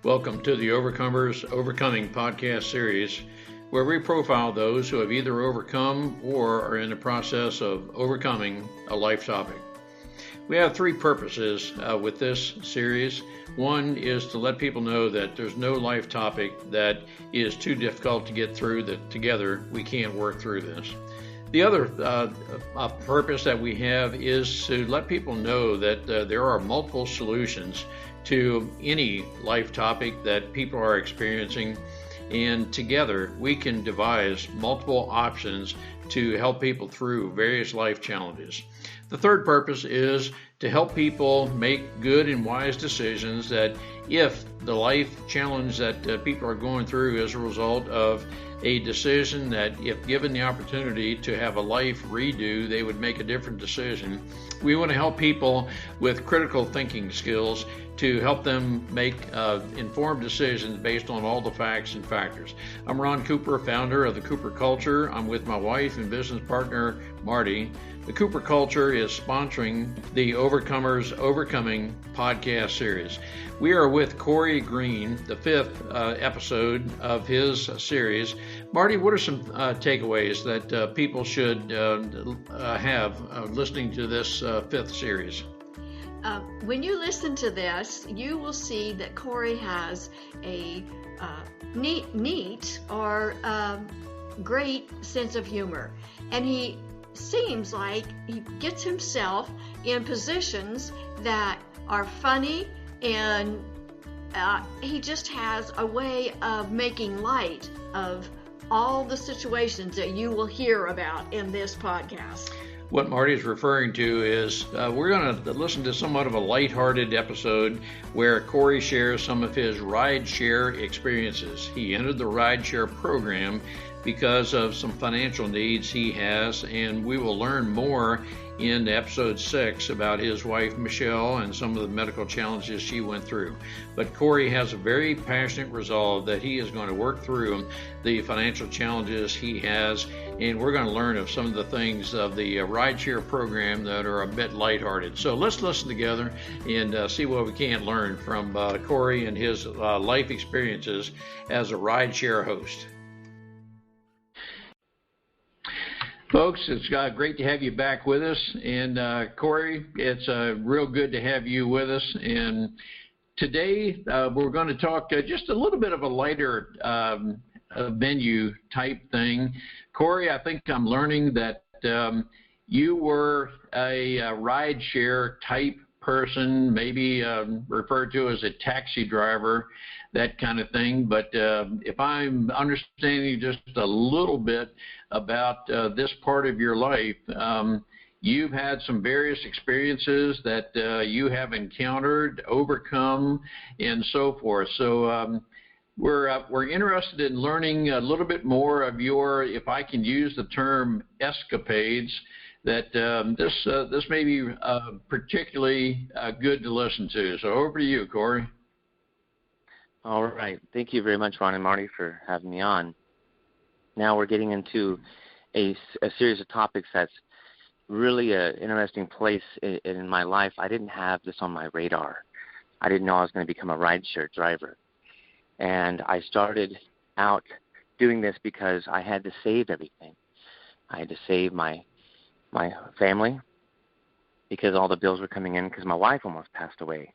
Welcome to the Overcomers Overcoming podcast series, where we profile those who have either overcome or are in the process of overcoming a life topic. We have three purposes with this series. One is to let people know that there's no life topic that is too difficult to get through, that together we can't work through this. The other purpose that we have is to let people know that there are multiple solutions to any life topic that people are experiencing, and together we can devise multiple options to help people through various life challenges. The third purpose is to help people make good and wise decisions that if the life challenge that people are going through is a result of a decision that if given the opportunity to have a life redo, they would make a different decision. We want to help people with critical thinking skills to help them make informed decisions based on all the facts and factors. I'm Ron Cooper, founder of the Cooper Culture. I'm with my wife and business partner, Marty. The Cooper Culture is sponsoring the Overcomers Overcoming podcast series. We are with Corey Green, the fifth episode of his series. Marty, what are some takeaways that people should have listening to this fifth series? When you listen to this, you will see that Corey has a neat or great sense of humor, and he seems like he gets himself in positions that are funny, and he just has a way of making light of all the situations that you will hear about in this podcast. What Marty is referring to is we're going to listen to somewhat of a lighthearted episode where Corey shares some of his Rideshare experiences. He entered the Rideshare program because of some financial needs he has, and we will learn more in episode 6 about his wife Michelle and some of the medical challenges she went through. But Corey has a very passionate resolve that he is going to work through the financial challenges he has, and we're going to learn of some of the things of the Rideshare program that are a bit lighthearted. So let's listen together and see what we can learn from Corey and his life experiences as a Rideshare host. Folks, it's great to have you back with us. And Corey, it's real good to have you with us. And today we're going to talk just a little bit of a lighter venue type thing. Corey, I think I'm learning that you were a rideshare type person, maybe referred to as a taxi driver, that kind of thing. But if I'm understanding just a little bit about this part of your life, you've had some various experiences that you have encountered, overcome, and so forth. So we're interested in learning a little bit more of your, if I can use the term, escapades. That this may be particularly good to listen to. So over to you, Corey. All right. Thank you very much, Ron and Marty, for having me on. Now we're getting into a series of topics that's really an interesting place in my life. I didn't have this on my radar. I didn't know I was going to become a rideshare driver. And I started out doing this because I had to save everything. I had to save my family because all the bills were coming in, because my wife almost passed away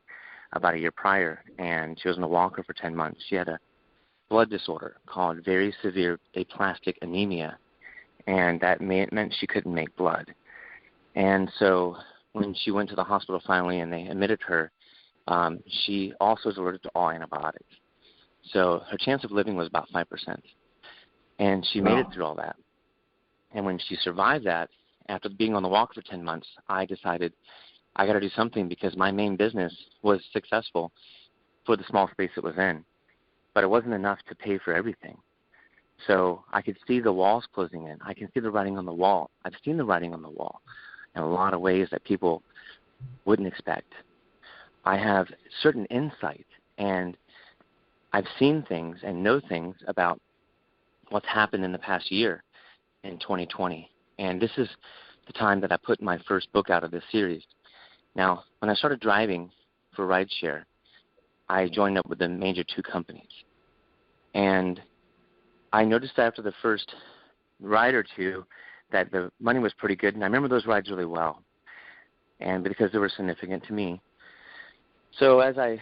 about a year prior, and she was in a walker for 10 months. She had a blood disorder called Very Severe Aplastic Anemia, and that meant she couldn't make blood. And so when she went to the hospital finally and they admitted her, she also was allergic to all antibiotics. So her chance of living was about 5%. And she made it through all that. And when she survived that, after being on the walk for 10 months, I decided I got to do something, because my main business was successful for the small space it was in, but it wasn't enough to pay for everything. So I could see the walls closing in. I can see the writing on the wall. I've seen the writing on the wall in a lot of ways that people wouldn't expect. I have certain insight, and I've seen things and know things about what's happened in the past year in 2020. And this is the time that I put my first book out of this series. Now, when I started driving for Rideshare, I joined up with the major 2 companies. And I noticed that after the first ride or 2 that the money was pretty good, and I remember those rides really well, and because they were significant to me. So as I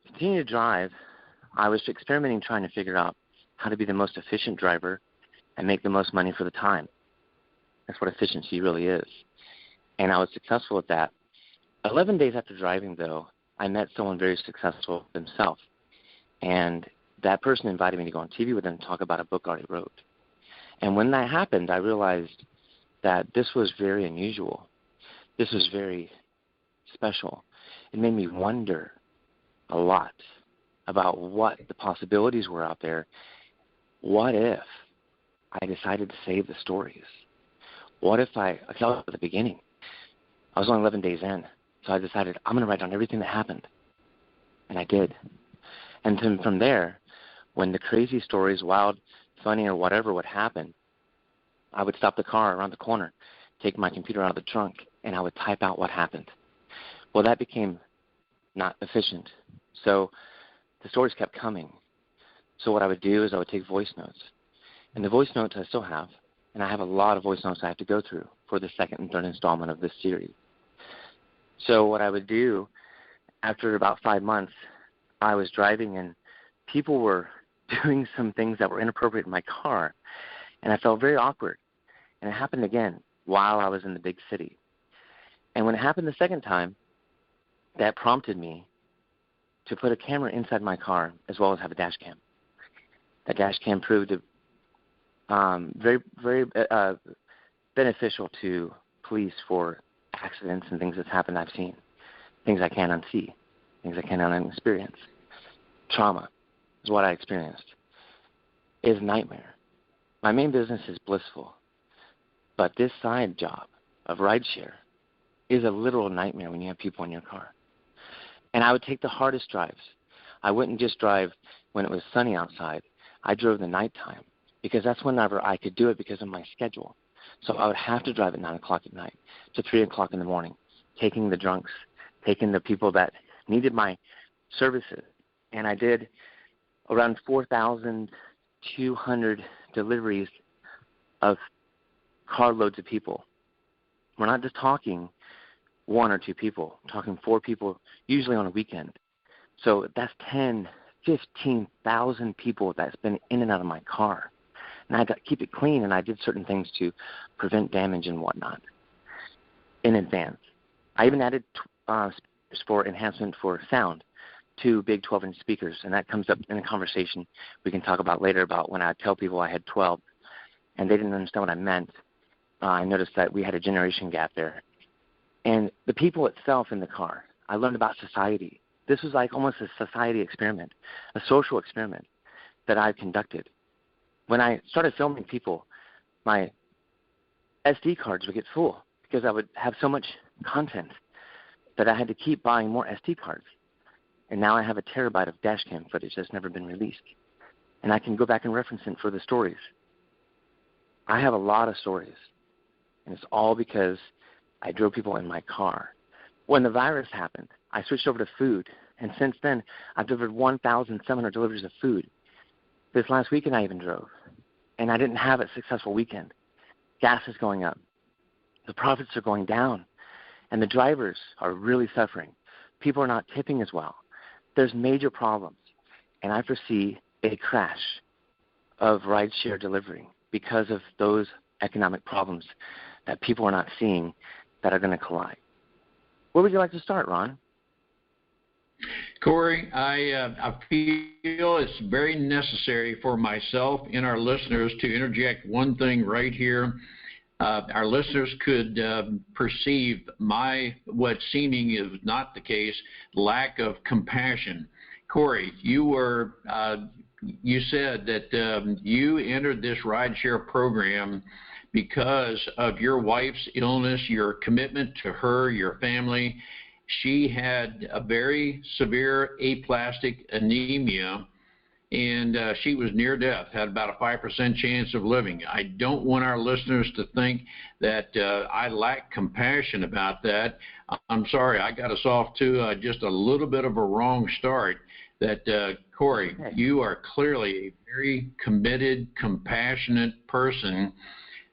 continued to drive, I was experimenting, trying to figure out how to be the most efficient driver and make the most money for the time. That's what efficiency really is. And I was successful at that. 11 days after driving, though, I met someone very successful himself. And that person invited me to go on TV with them and talk about a book I already wrote. And when that happened, I realized that this was very unusual. This was very special. It made me wonder a lot about what the possibilities were out there. What if I decided to save the stories? What if I felt at the beginning? I was only 11 days in, so I decided I'm going to write down everything that happened. And I did. And then from there, when the crazy stories, wild, funny, or whatever would happen, I would stop the car around the corner, take my computer out of the trunk, and I would type out what happened. Well, that became not efficient. So the stories kept coming. So what I would do is I would take voice notes. And the voice notes I still have, and I have a lot of voice notes I have to go through for the second and third installment of this series. So what I would do, after about 5 months, I was driving and people were doing some things that were inappropriate in my car, and I felt very awkward. And it happened again while I was in the big city. And when it happened the second time, that prompted me to put a camera inside my car as well as have a dash cam. That dash cam proved very, very beneficial to police for accidents and things that happened I've seen, things I can't unsee, things I can't unexperience. Trauma is what I experienced. It is a nightmare. My main business is blissful, but this side job of rideshare is a literal nightmare when you have people in your car. And I would take the hardest drives. I wouldn't just drive when it was sunny outside. I drove the nighttime because that's whenever I could do it because of my schedule. So I would have to drive at 9 o'clock at night to 3 o'clock in the morning, taking the drunks, taking the people that needed my services. And I did around 4,200 deliveries of carloads of people. We're not just talking 1 or 2 people, we're talking 4 people, usually on a weekend. So that's 10, 15,000 people that's been in and out of my car. And I had to keep it clean, and I did certain things to prevent damage and whatnot in advance. I even added for enhancement for sound, 2 big 12-inch speakers, and that comes up in a conversation we can talk about later about when I tell people I had 12, and they didn't understand what I meant. I noticed that we had a generation gap there. And the people itself in the car, I learned about society. This was like almost a society experiment, a social experiment that I conducted. When I started filming people, my SD cards would get full because I would have so much content that I had to keep buying more SD cards. And now I have a terabyte of dash cam footage that's never been released. And I can go back and reference it for the stories. I have a lot of stories. And it's all because I drove people in my car. When the virus happened, I switched over to food. And since then, I've delivered 1,700 deliveries of food. This last weekend I even drove. And I didn't have a successful weekend. Gas is going up. The profits are going down. And the drivers are really suffering. People are not tipping as well. There's major problems. And I foresee a crash of rideshare delivery because of those economic problems that people are not seeing that are going to collide. Where would you like to start, Ron? Corey, I feel it's very necessary for myself and our listeners to interject one thing right here. Our listeners could perceive what seeming is not the case, lack of compassion. Corey, you said that you entered this rideshare program because of your wife's illness, your commitment to her, your family. She had a very severe aplastic anemia, and she was near death, had about a 5% chance of living. I don't want our listeners to think that I lack compassion about that. I'm sorry, I got us off to just a little bit of a wrong start. that, Corey, you are clearly a very committed, compassionate person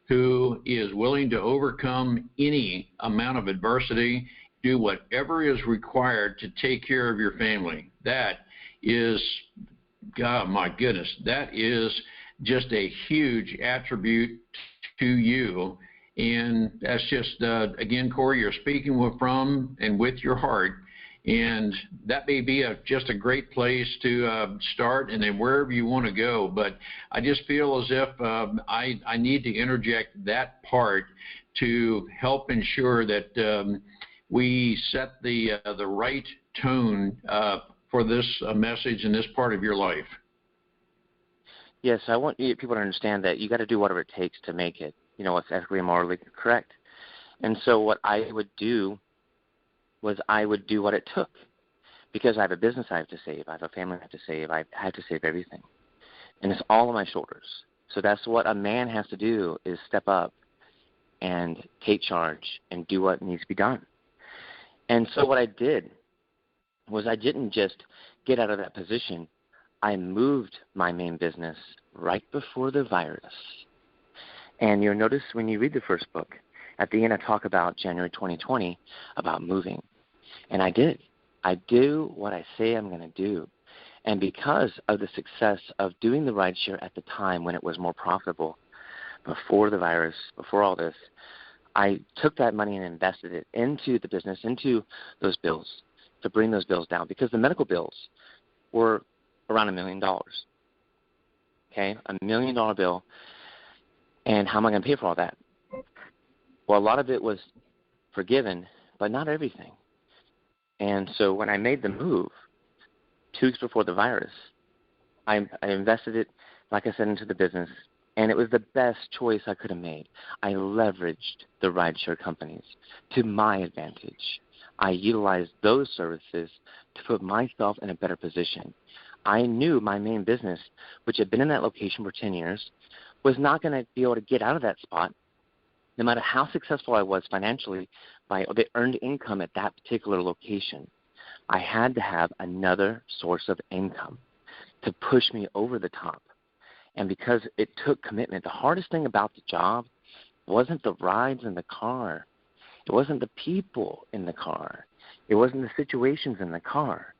who is willing to overcome any amount of adversity, do whatever is required to take care of your family. That is, God, my goodness, that is just a huge attribute to you. And that's just, again, Corey, you're speaking from and with your heart. And that may be just a great place to start, and then wherever you want to go. But I just feel as if I need to interject that part to help ensure that we set the right tone for this message in this part of your life. Yes, I want people to understand that you got to do whatever it takes to make it, what's ethically and morally correct. And so what I would do was I would do what it took, because I have a business I have to save, I have a family I have to save, I have to save everything. And it's all on my shoulders. So that's what a man has to do, is step up and take charge and do what needs to be done. And so what I did was I didn't just get out of that position. I moved my main business right before the virus. And you'll notice when you read the first book, at the end I talk about January 2020, about moving. And I did. I do what I say I'm going to do. And because of the success of doing the rideshare at the time when it was more profitable, before the virus, before all this, I took that money and invested it into the business, into those bills, to bring those bills down, because the medical bills were around $1 million. Okay, $1 million bill. And how am I going to pay for all that? Well, a lot of it was forgiven, but not everything. And so when I made the move 2 weeks before the virus, I invested it, like I said, into the business, and it was the best choice I could have made. I leveraged the rideshare companies to my advantage. I utilized those services to put myself in a better position. I knew my main business, which had been in that location for 10 years, was not going to be able to get out of that spot, no matter how successful I was financially by the earned income at that particular location. I had to have another source of income to push me over the top. And because it took commitment, the hardest thing about the job wasn't the rides in the car. It wasn't the people in the car. It wasn't the situations in the car.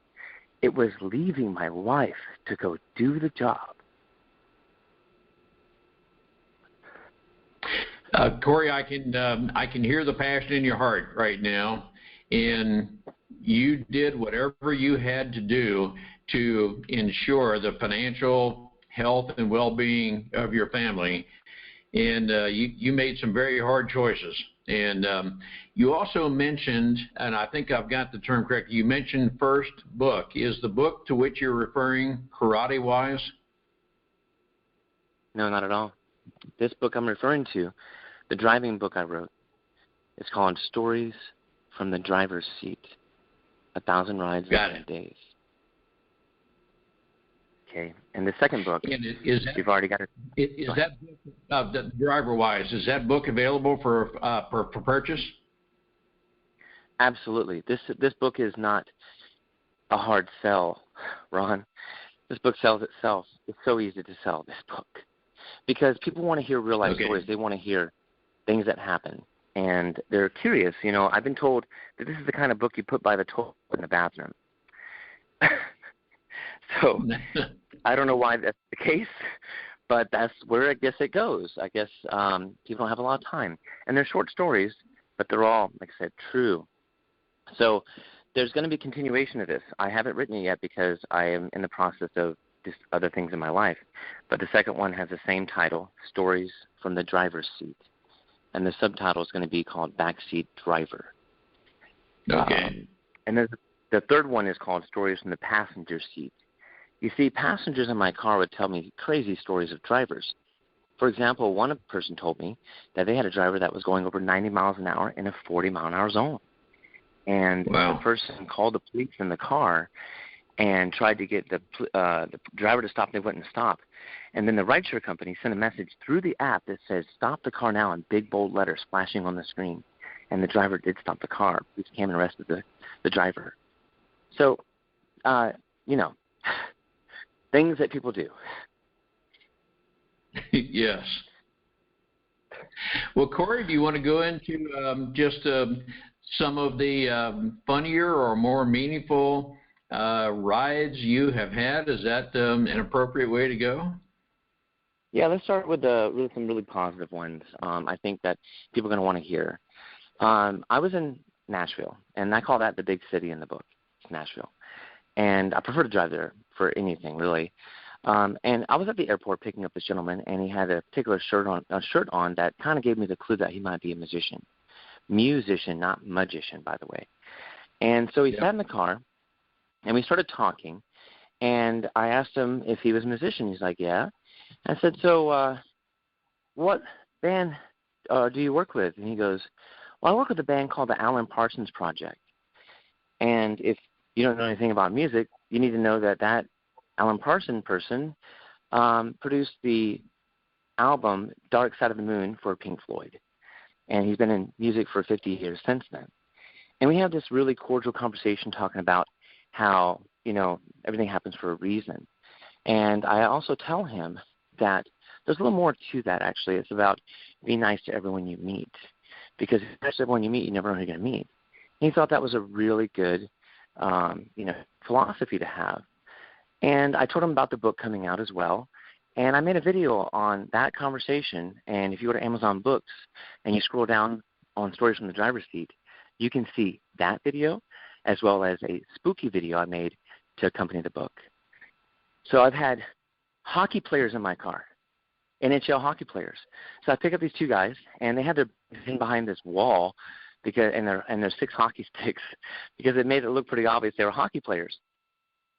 It was leaving my wife to go do the job. Corey, I can hear the passion in your heart right now, and you did whatever you had to do to ensure the financial health and well-being of your family, and you made some very hard choices. And you also mentioned, and I think I've got the term correct, you mentioned first book. Is the book to which you're referring Karate-wise? No, not at all. This book I'm referring to, the driving book I wrote, is called Stories from the Driver's Seat, 1,000 Rides in 10 Days. Okay, and the second book, you've already got it. Is that book, driver-wise, is that book available for purchase? Absolutely. This book is not a hard sell, Ron. This book sells itself. It's so easy to sell this book because people want to hear real-life stories. They want to hear things that happen, and they're curious. I've been told that this is the kind of book you put by the toilet in the bathroom. So I don't know why that's the case, but that's where I guess it goes. I guess people don't have a lot of time. And they're short stories, but they're all, like I said, true. So there's going to be continuation of this. I haven't written it yet because I am in the process of just other things in my life. But the second one has the same title, Stories from the Driver's Seat. And the subtitle is going to be called Backseat Driver. Okay. And then the third one is called Stories from the Passenger Seat. You see, passengers in my car would tell me crazy stories of drivers. For example, one person told me that they had a driver that was going over 90 miles an hour in a 40-mile-an-hour zone. And the person called the police in the car and tried to get the driver to stop. They wouldn't stop. And then the rideshare company sent a message through the app that says, "Stop the car now," in big, bold letters flashing on the screen. And the driver did stop the car. Police came and arrested the driver. So, things that people do. Yes. Well, Corey, do you want to go into just some of the funnier or more meaningful rides you have had? Is that an appropriate way to go? Yeah, let's start with some really positive ones. I think that people are going to want to hear. I was in Nashville, and I call that the big city in the book. It's Nashville. And I prefer to drive there for anything, really. And I was at the airport picking up this gentleman, and he had a particular shirt on that kind of gave me the clue that he might be a musician. Musician, not magician, by the way. And so he sat in the car, and we started talking, and I asked him if he was a musician. He's like, yeah. I said, so what band do you work with? And he goes, well, I work with a band called the Alan Parsons Project. And if you don't know anything about music, you need to know that Alan Parsons person produced the album Dark Side of the Moon for Pink Floyd. And he's been in music for 50 years since then. And we have this really cordial conversation talking about how, everything happens for a reason. And I also tell him that there's a little more to that, actually. It's about being nice to everyone you meet. Because if you're nice to everyone you meet, you never know who you're going to meet. And he thought that was a really good, philosophy to have. And I told him about the book coming out as well. And I made a video on that conversation. And if you go to Amazon Books and you scroll down on Stories from the Driver's Seat, you can see that video as well as a spooky video I made to accompany the book. So I've had hockey players in my car, NHL hockey players. So I pick up these two guys, and they had to hang behind this wall and there's 6 hockey sticks because it made it look pretty obvious they were hockey players.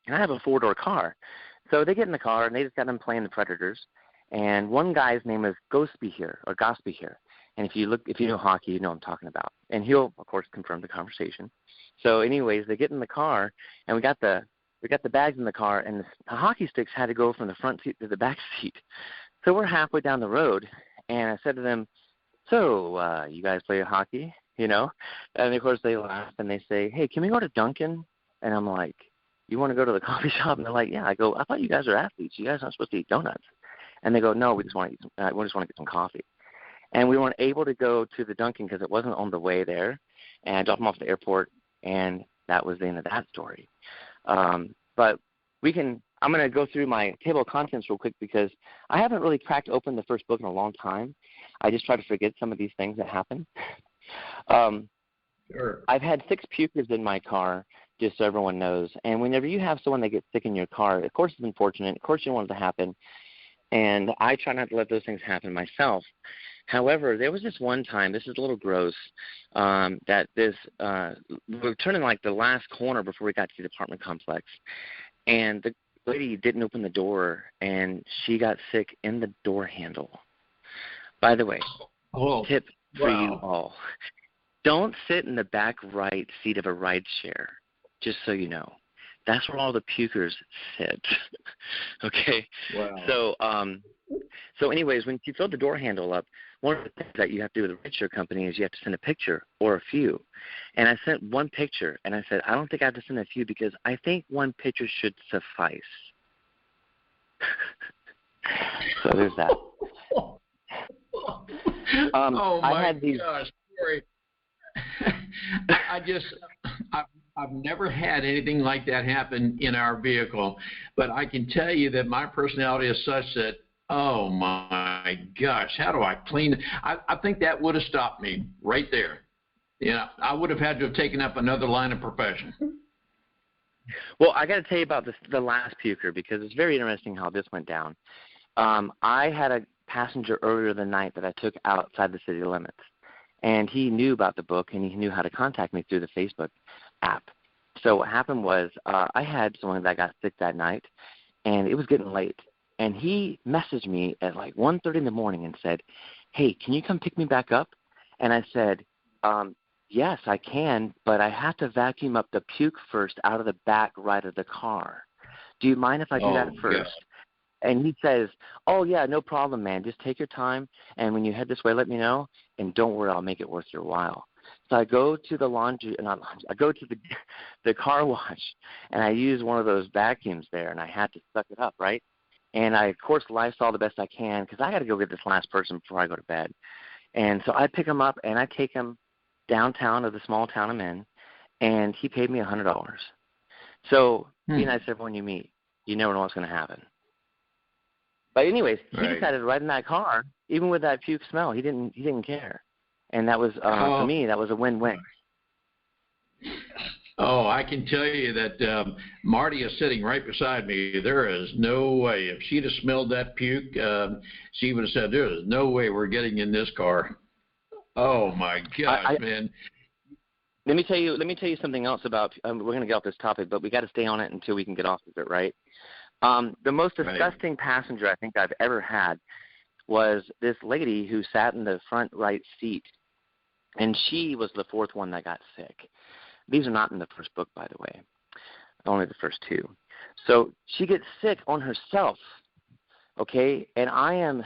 And I have a 4-door car. So they get in the car, and they just got them playing the Predators. And one guy's name is Gosby here. And if you know hockey, you know what I'm talking about. And he'll, of course, confirm the conversation. So anyways, they get in the car, and we got the bags in the car, and the hockey sticks had to go from the front seat to the back seat. So we're halfway down the road, and I said to them, so you guys play hockey, And, of course, they laugh, and they say, hey, can we go to Dunkin'? And I'm like, you want to go to the coffee shop? And they're like, yeah. I go, I thought you guys are athletes. You guys aren't supposed to eat donuts. And they go, no, we just want to get some coffee. And we weren't able to go to the Dunkin' because it wasn't on the way there. And I dropped them off at the airport, and that was the end of that story. But I'm going to go through my table of contents real quick because I haven't really cracked open the first book in a long time. I just try to forget some of these things that happen. Sure. I've had 6 pukers in my car, just so everyone knows. And whenever you have someone that gets sick in your car, of course it's unfortunate. Of course you don't want it to happen. And I try not to let those things happen myself. However, there was this one time, this is a little gross, that we were turning like the last corner before we got to the apartment complex. And the lady didn't open the door, and she got sick in the door handle. By the way, tip for you all. Don't sit in the back right seat of a Rideshare, just so you know. That's where all the pukers sit. Okay? Wow. So anyways, when you throw the door handle up, one of the things that you have to do with a Rideshare company is you have to send a picture or a few. And I sent one picture, and I said, I don't think I have to send a few because I think one picture should suffice. So there's that. Oh, my I had these, gosh, Corey. I've never had anything like that happen in our vehicle, but I can tell you that my personality is such that, oh my gosh, how do I clean it? I think that would have stopped me right there. I would have had to have taken up another line of profession. Well, I got to tell you about the last puker because it's very interesting how this went down. I had a passenger earlier the night that I took outside the city limits. And he knew about the book, and he knew how to contact me through the Facebook app. So what happened was I had someone that got sick that night, and it was getting late. And he messaged me at like 1:30 in the morning and said, hey, can you come pick me back up? And I said, yes, I can, but I have to vacuum up the puke first out of the back right of the car. Do you mind if I do that first? Yes. And he says, oh, yeah, no problem, man. Just take your time, and when you head this way, let me know, and don't worry, I'll make it worth your while. So I go to the I go to the car wash, and I use one of those vacuums there, and I had to suck it up, right? And I, of course, Lysol the best I can because I got to go get this last person before I go to bed. And so I pick him up, and I take him downtown of the small town I'm in, and he paid me $100. So be nice to everyone you meet. You never know what's going to happen. But anyways, he decided to ride in that car, even with that puke smell. He didn't care. And that was, for me, that was a win-win. Oh, I can tell you that Marty is sitting right beside me. There is no way. If she'd have smelled that puke, she would have said, there is no way we're getting in this car. Oh, my gosh, man. Let me tell you something else about, we're going to get off this topic, but we got to stay on it until we can get off of it, right? The most disgusting passenger I think I've ever had was this lady who sat in the front right seat, and she was the fourth one that got sick. These are not in the first book, by the way, only the first two. So she gets sick on herself, okay? And I am,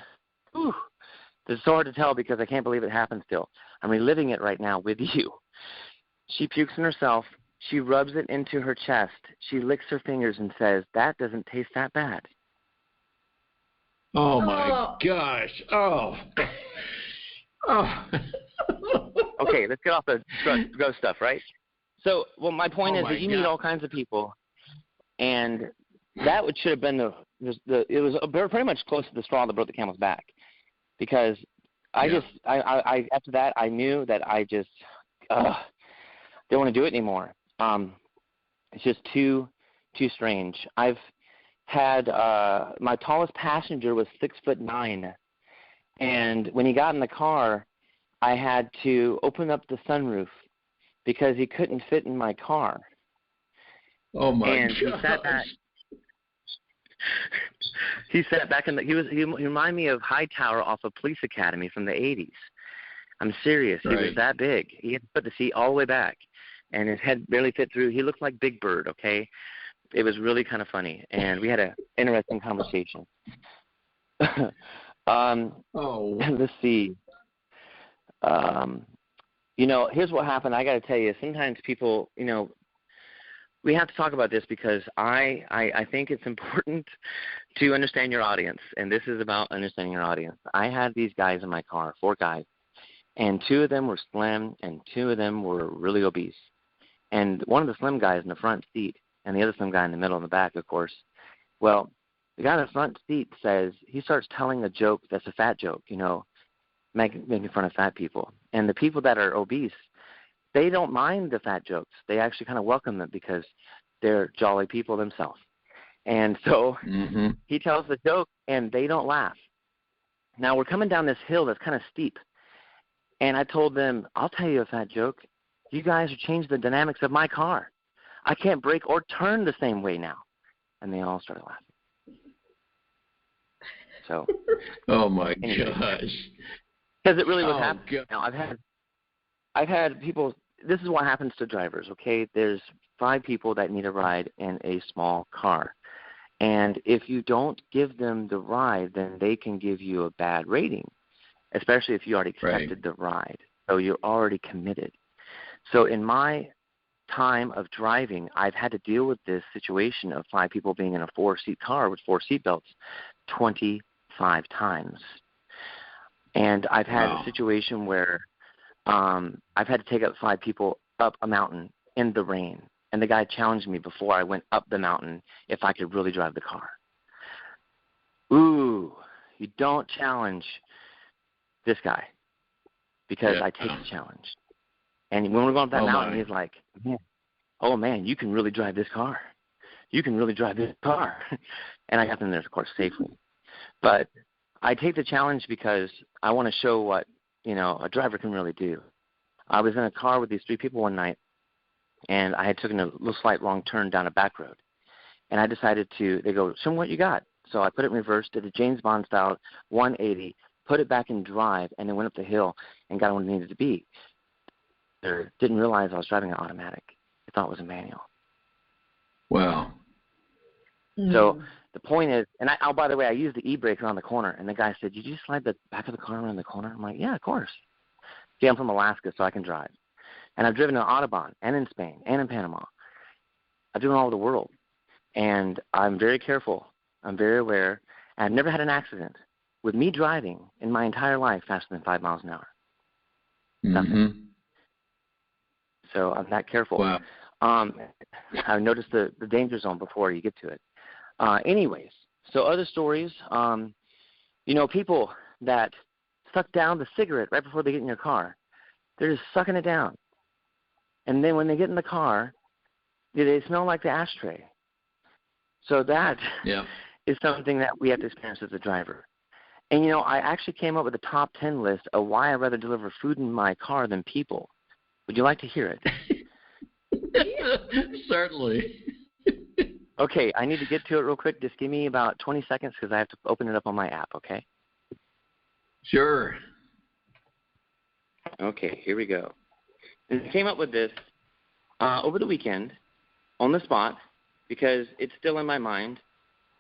it's so hard to tell because I can't believe it happened still. I'm reliving it right now with you. She pukes on herself. She rubs it into her chest. She licks her fingers and says, that doesn't taste that bad. Oh, my gosh. Oh. Okay, let's get off the gross stuff, right? So, well, my point is that you meet all kinds of people, and that should have been it was pretty much close to the straw that broke the camel's back, because I after that I knew that I just didn't want to do it anymore. It's just too strange. I've had my tallest passenger was 6'9", and when he got in the car, I had to open up the sunroof because he couldn't fit in my car. Oh my and gosh. He sat back in he reminded me of Hightower off of Police Academy from the 80s. I'm serious. He was that big. He had to put the seat all the way back, and his head barely fit through. He looked like Big Bird, okay? It was really kind of funny, and we had an interesting conversation. Let's see. Here's what happened. I got to tell you, sometimes people, we have to talk about this because I think it's important to understand your audience, and this is about understanding your audience. I had these guys in my car, 4 guys, and 2 of them were slim, and 2 of them were really obese. And one of the slim guys in the front seat, and the other slim guy in the middle and the back, of course. Well, the guy in the front seat he starts telling a joke that's a fat joke, making fun of fat people. And the people that are obese, they don't mind the fat jokes. They actually kind of welcome them because they're jolly people themselves. And so he tells the joke, and they don't laugh. Now, we're coming down this hill that's kind of steep. And I told them, I'll tell you a fat joke. You guys have changed the dynamics of my car. I can't brake or turn the same way now. And they all started laughing. So. Oh, my gosh. Because it really was happening. Now, I've had people, this is what happens to drivers, okay? There's 5 people that need a ride in a small car. And if you don't give them the ride, then they can give you a bad rating, especially if you already accepted the ride. So you're already committed. So in my time of driving, I've had to deal with this situation of 5 people being in a 4-seat car with 4 seatbelts 25 times. And I've had a situation where I've had to take up 5 people up a mountain in the rain. And the guy challenged me before I went up the mountain if I could really drive the car. Ooh, you don't challenge this guy because I take the challenge. And when we're going up that mountain, he's like, man, you can really drive this car. You can really drive this car. And I got them there, of course, safely. But I take the challenge because I want to show what, a driver can really do. I was in a car with these 3 people one night, and I had taken a little slight wrong turn down a back road. And I decided they go, show me what you got. So I put it in reverse, did a James Bond style 180, put it back in drive, and then went up the hill and got where it needed to be. Didn't realize I was driving an automatic. I thought it was a manual. Wow. So the point is, and by the way, I used the e-brake around the corner, and the guy said, "Did you slide the back of the car around the corner?" I'm like, "Yeah, of course." See, I'm from Alaska, so I can drive. And I've driven in Audubon and in Spain and in Panama. I've driven all over the world. And I'm very careful. I'm very aware. And I've never had an accident with me driving in my entire life faster than 5 miles an hour. Nothing. So I'm that careful. Wow. I noticed the danger zone before you get to it. Anyways, so other stories, people that suck down the cigarette right before they get in your car. They're just sucking it down. And then when they get in the car, they smell like the ashtray. So that is something that we have to experience as a driver. And, I actually came up with a top 10 list of why I'd rather deliver food in my car than people. Would you like to hear it? Certainly. Okay, I need to get to it real quick. Just give me about 20 seconds because I have to open it up on my app, okay? Sure. Okay, here we go. And I came up with this over the weekend on the spot because it's still in my mind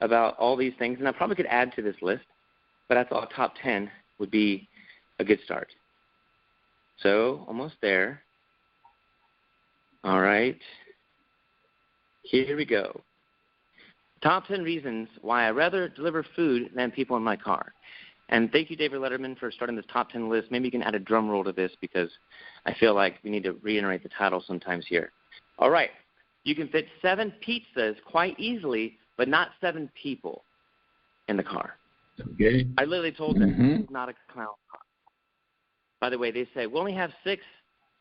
about all these things, and I probably could add to this list, but I thought top 10 would be a good start. So, almost there. All right. Here we go. Top 10 reasons why I'd rather deliver food than people in my car. And thank you, David Letterman, for starting this top 10 list. Maybe you can add a drum roll to this because I feel like we need to reiterate the title sometimes here. All right. You can fit 7 pizzas quite easily, but not 7 people in the car. Okay. I literally told them, this is not a clown car. By the way, they say, we only have 6.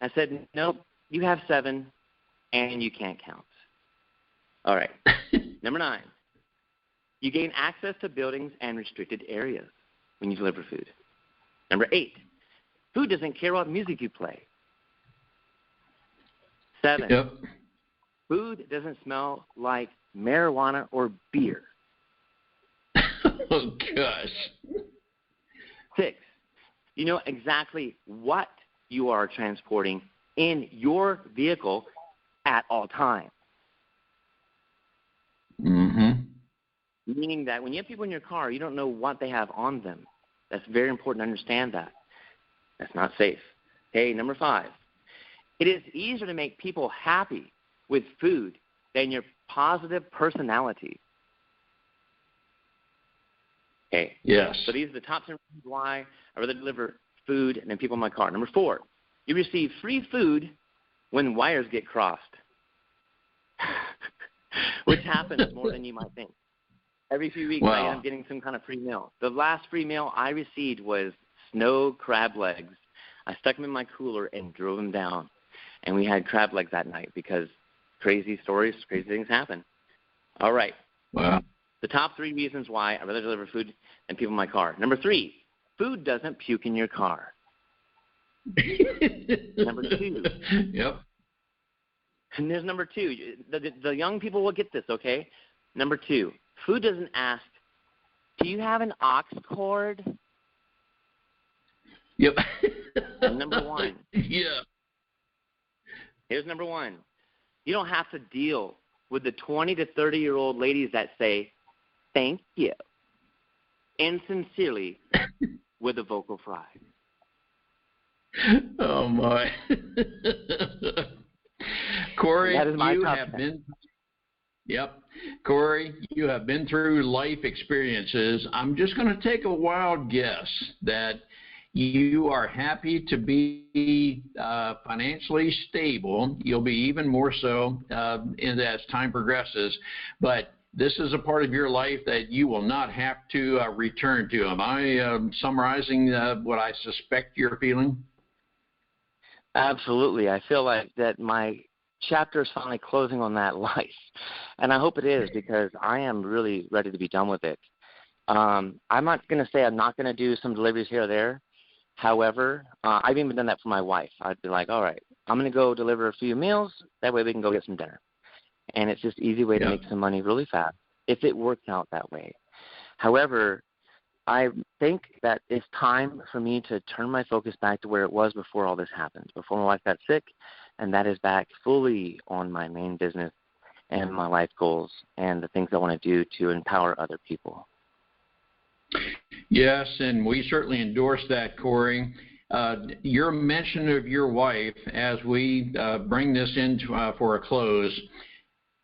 I said, nope, you have 7, and you can't count. All right. Number 9, you gain access to buildings and restricted areas when you deliver food. Number 8, food doesn't care what music you play. 7, food doesn't smell like marijuana or beer. Oh, gosh. 6, you know exactly what you are transporting in your vehicle at all times. Meaning that when you have people in your car, you don't know what they have on them. That's very important to understand that. That's not safe. Okay, number 5, it is easier to make people happy with food than your positive personality. Okay. Yes. So these are the top 10 reasons why I rather deliver food than people in my car. Number 4, you receive free food when wires get crossed, which happens more than you might think. Every few weeks, I end up getting some kind of free meal. The last free meal I received was snow crab legs. I stuck them in my cooler and drove them down, and we had crab legs that night because crazy stories, crazy things happen. All right. Wow. The top 3 reasons why I'd rather deliver food than people in my car. Number 3, food doesn't puke in your car. Number 2. Yep. And there's number 2. The young people will get this, okay? Number 2, food doesn't ask, do you have an aux cord? Yep. And number 1. Yeah. Here's number 1. You don't have to deal with the 20 to 30-year-old ladies that say, thank you, and sincerely with a vocal fry. Oh, my. Corey, that is my you top have 10. been... Yep. Corey, you have been through life experiences. I'm just going to take a wild guess that you are happy to be financially stable. You'll be even more so as time progresses. But this is a part of your life that you will not have to return to. Am I summarizing what I suspect you're feeling? Absolutely. I feel like that my chapter is finally closing on that life. And I hope it is because I am really ready to be done with it. I'm not going to say I'm not going to do some deliveries here or there. However, I've even done that for my wife. I'd be like, all right, I'm going to go deliver a few meals. That way we can go get some dinner. And it's just an easy way to make some money really fast if it works out that way. However, I think that it's time for me to turn my focus back to where it was before all this happened, before my wife got sick, and that is back fully on my main business and my life goals and the things I want to do to empower other people. Yes, and we certainly endorse that, Corey. your mention of your wife as we bring this into for a close,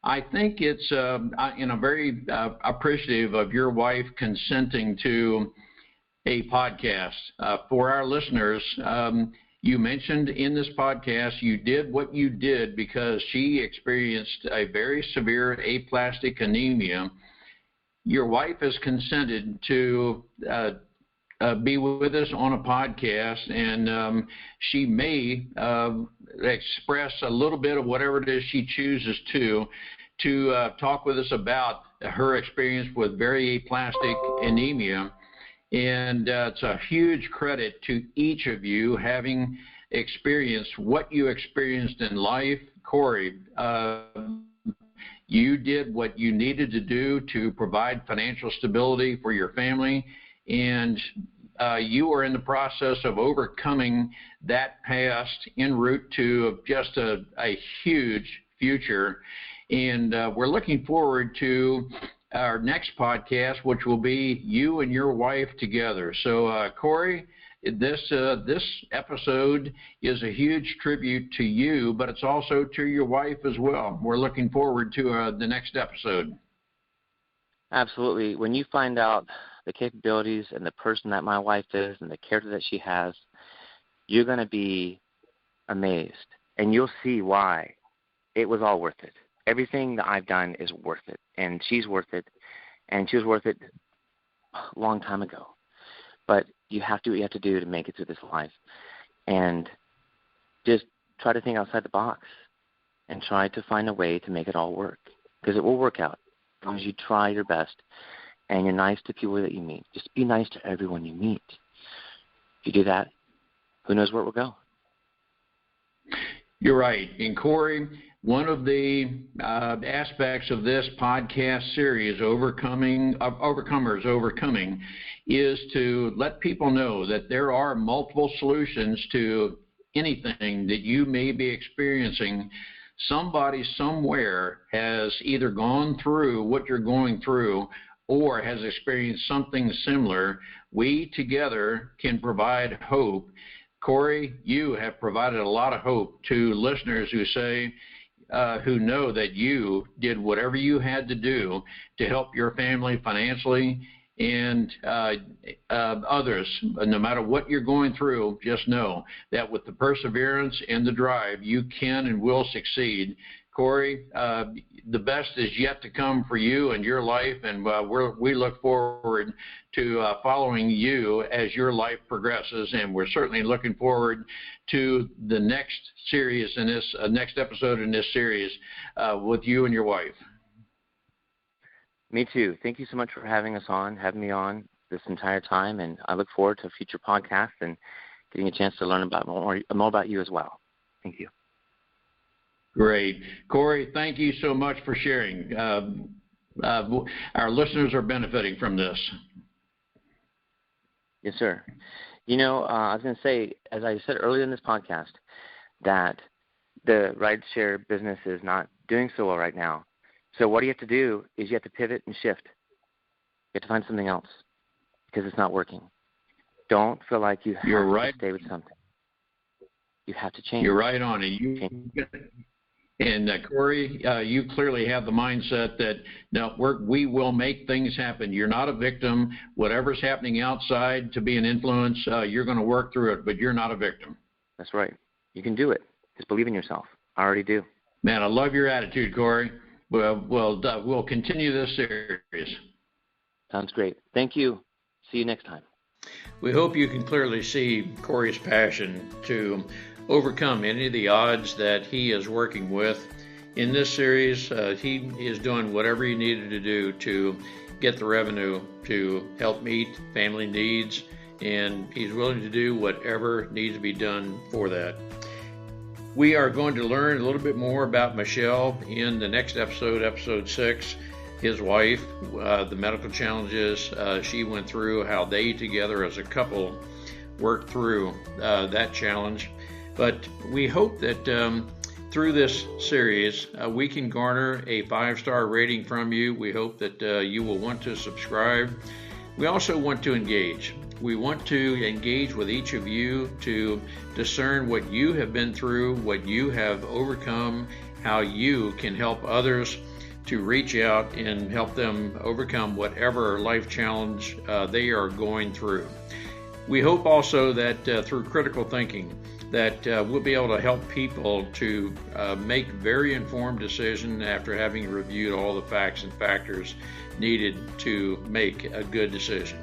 I think it's, and I'm very appreciative of your wife consenting to a podcast. For our listeners, you mentioned in this podcast you did what you did because she experienced a very severe aplastic anemia. Your wife has consented to be with us on a podcast, and she may express a little bit of whatever it is she chooses to talk with us about her experience with very aplastic anemia. And it's a huge credit to each of you having experienced what you experienced in life. Corey, you did what you needed to do to provide financial stability for your family, and you are in the process of overcoming that past en route to just a huge future. And we're looking forward to our next podcast, which will be you and your wife together. So, Corey, this episode is a huge tribute to you, but it's also to your wife as well. We're looking forward to the next episode. Absolutely. When you find out the capabilities and the person that my wife is and the character that she has, you're going to be amazed, and you'll see why it was all worth it. Everything that I've done is worth it, and she's worth it, and she was worth it a long time ago. But you have to do what you have to do to make it through this life, and just try to think outside the box and try to find a way to make it all work, because it will work out as long as you try your best and you're nice to people that you meet. Just be nice to everyone you meet. If you do that, who knows where it will go. You're right. And Corey, one of the aspects of this podcast series, Overcomers Overcoming, is to let people know that there are multiple solutions to anything that you may be experiencing. Somebody somewhere has either gone through what you're going through or has experienced something similar. We together can provide hope. Corey, you have provided a lot of hope to listeners who say, who know that you did whatever you had to do to help your family financially and others. No matter what you're going through, just know that with the perseverance and the drive, you can and will succeed. Corey, the best is yet to come for you and your life, and we look forward to following you as your life progresses, and we're certainly looking forward to the next series in this next episode in this series with you and your wife. Me too. Thank you so much for having me on this entire time, and I look forward to future podcasts and getting a chance to learn about more about you as well. Thank you. Great. Corey, thank you so much for sharing. Our listeners are benefiting from this. Yes, sir. You know, I was going to say, as I said earlier in this podcast, that the rideshare business is not doing so well right now. So what you have to do is you have to pivot and shift. You have to find something else because it's not working. Don't feel like you have to stay with something. You have to change. You're right on it. And Corey, you clearly have the mindset that we will make things happen. You're not a victim. Whatever's happening outside to be an influence, you're going to work through it, but you're not a victim. That's right. You can do it. Just believe in yourself. I already do. Man, I love your attitude, Corey. We'll continue this series. Sounds great. Thank you. See you next time. We hope you can clearly see Corey's passion to overcome any of the odds that he is working with. In this series, he is doing whatever he needed to do to get the revenue to help meet family needs, and he's willing to do whatever needs to be done for that. We are going to learn a little bit more about Michelle in the next episode, episode 6, his wife, the medical challenges she went through, how they together as a couple worked through that challenge. But we hope that through this series, we can garner a 5-star rating from you. We hope that you will want to subscribe. We also want to engage. We want to engage with each of you to discern what you have been through, what you have overcome, how you can help others to reach out and help them overcome whatever life challenge they are going through. We hope also that through critical thinking, that we'll be able to help people to make very informed decisions after having reviewed all the facts and factors needed to make a good decision.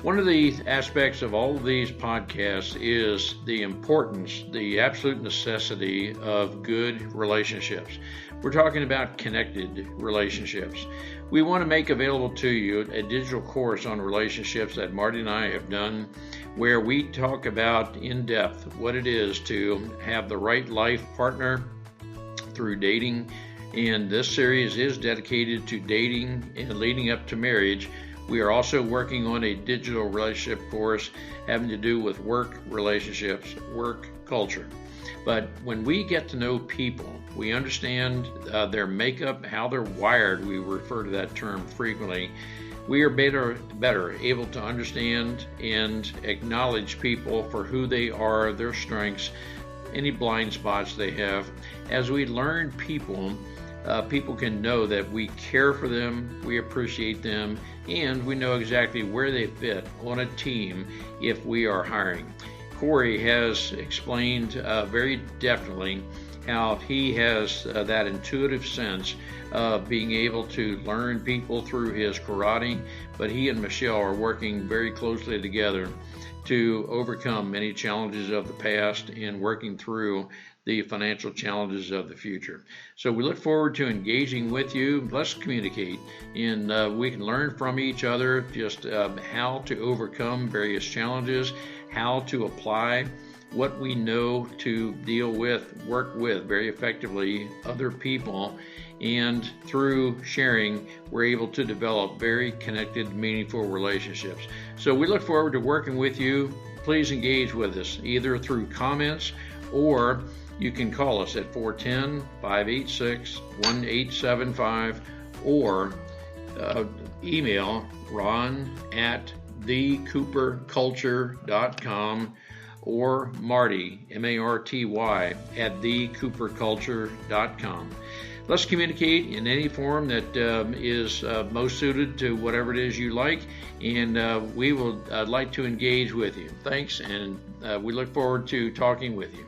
One of the aspects of all of these podcasts is the importance, the absolute necessity of good relationships. We're talking about connected relationships. We want to make available to you a digital course on relationships that Marty and I have done, where we talk about in depth what it is to have the right life partner through dating. And this series is dedicated to dating and leading up to marriage. We are also working on a digital relationship course having to do with work relationships, work culture. But when we get to know people, we understand their makeup, how they're wired. We refer to that term frequently. We are better able to understand and acknowledge people for who they are, their strengths, any blind spots they have. As we learn people, people can know that we care for them, we appreciate them, and we know exactly where they fit on a team if we are hiring. Corey has explained very definitely how he has that intuitive sense of being able to learn people through his karate, but he and Michelle are working very closely together to overcome many challenges of the past and working through the financial challenges of the future. So we look forward to engaging with you. Let's communicate, and we can learn from each other just how to overcome various challenges, how to apply what we know to deal with, work with very effectively other people, and through sharing, we're able to develop very connected, meaningful relationships. So we look forward to working with you. Please engage with us either through comments, or you can call us at 410-586-1875, or email ron@thecooperculture.com, or Marty, M-A-R-T-Y, @thecooperculture.com. Let's communicate in any form that is most suited to whatever it is you like, and we will like to engage with you. Thanks, and we look forward to talking with you.